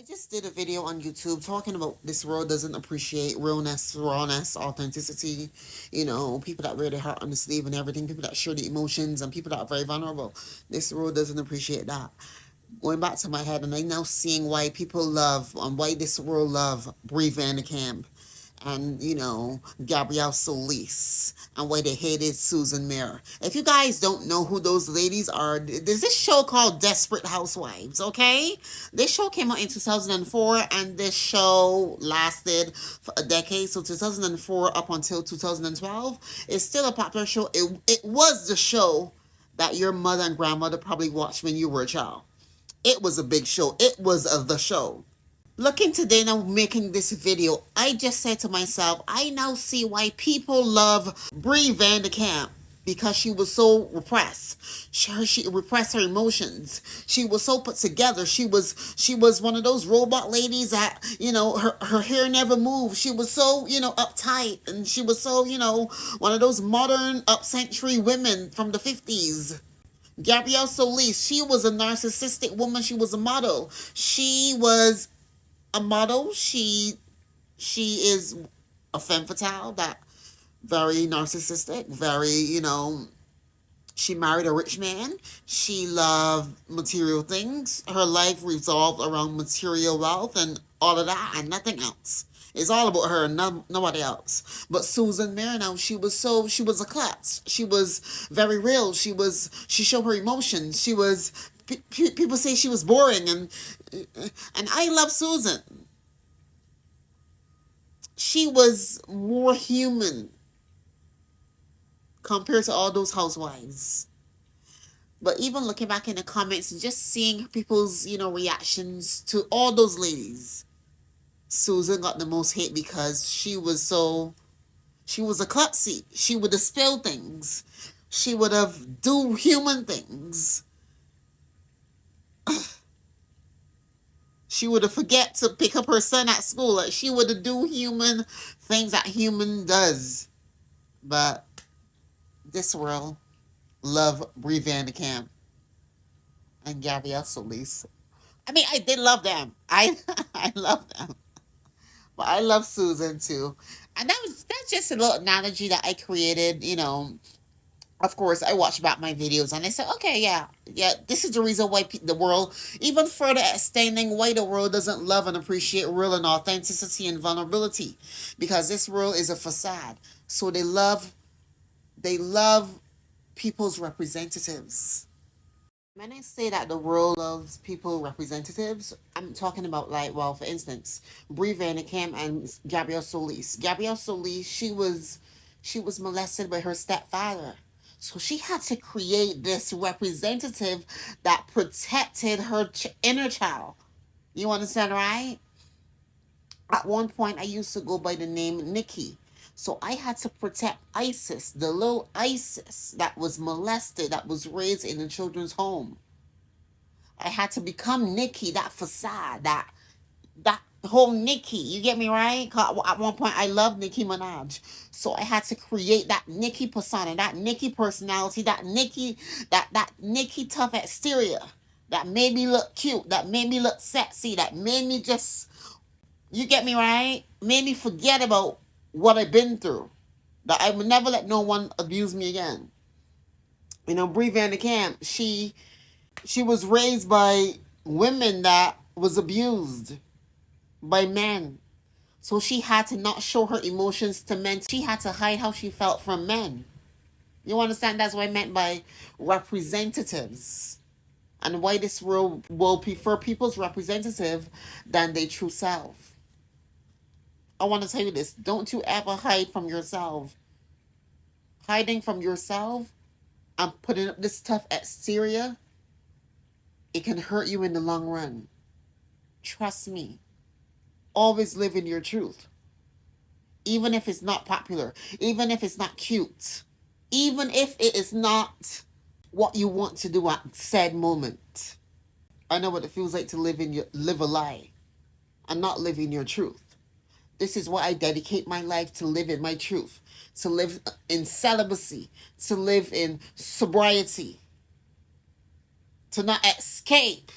I just did a video on YouTube talking about this world doesn't appreciate realness, rawness, authenticity. People that wear their heart on the sleeve and everything, people that show the emotions, and people that are very vulnerable. This world doesn't appreciate that. Going back to my head, and I'm now seeing why people love, and why this world love Brie Vanderkamp and Gabrielle Solis, and why they hated Susan Mayer. If you guys don't know who those ladies are, there's this show called Desperate Housewives. Okay, this show came out in 2004, and this show lasted for a decade. So 2004 up until 2012, it's still a popular show. It was the show that your mother and grandmother probably watched when you were a child. It was a big show. It was the show. Looking today now, making this video, I just said to myself, I now see why people love Brie Vanderkamp, because she was so repressed. She repressed her emotions. She was so put together. She was one of those robot ladies that, her hair never moved. She was so, uptight, and she was so, one of those modern up-century women from the 50s. Gabrielle Solis, she was a narcissistic woman. She was a model. She was a model. She is a femme fatale, that very narcissistic, very, she married a rich man. She loved material things. Her life revolved around material wealth and all of that and nothing else. It's all about her and nobody else. But Susan Marino, she was a klutz. She was very real. She showed her emotions. People say she was boring, and I love Susan. She was more human compared to all those housewives. But even looking back in the comments and just seeing people's, reactions to all those ladies, Susan got the most hate because she was a klutzy. She would have spilled things. She would have do human things. She would have forget to pick up her son at school. Like, she would have do human things that human does. But this world love Brie Vanderkamp and Gabrielle Solis. I mean, I did love them. I love them. But I love Susan too. And that's just a little analogy that I created, Of course, I watched back my videos and I said, okay, yeah, this is the reason why the world, even further extending why the world doesn't love and appreciate real and authenticity and vulnerability, because this world is a facade. So they love people's representatives. When I say that the world loves people representatives, I'm talking about, like, well, for instance, Brie Vanderkamp and Gabrielle Solis. Gabrielle Solis, she was molested by her stepfather. So she had to create this representative that protected her inner child. You understand, right? At one point, I used to go by the name Nikki. So I had to protect Isis, the little Isis that was molested, that was raised in a children's home. I had to become Nikki, that facade, that whole Nikki. You get me, right? 'Cause at one point, I loved Nicki Minaj, so I had to create that Nikki persona, that Nikki personality, that Nikki tough exterior, that made me look cute, that made me look sexy, that made me just, you get me, right? Made me forget about what I've been through. That I would never let no one abuse me again. Brie Vanderkamp, she was raised by women that was abused by men. So she had to not show her emotions to men. She had to hide how she felt from men. You understand? That's what I meant by representatives. And why this world will prefer people's representative than their true self. I want to tell you this. Don't you ever hide from yourself. Hiding from yourself and putting up this tough exterior, it can hurt you in the long run. Trust me. Always live in your truth. Even if it's not popular. Even if it's not cute. Even if it is not what you want to do at said moment. I know what it feels like to live a lie and not live in your truth. This is why I dedicate my life to live in my truth, to live in celibacy, to live in sobriety, to not escape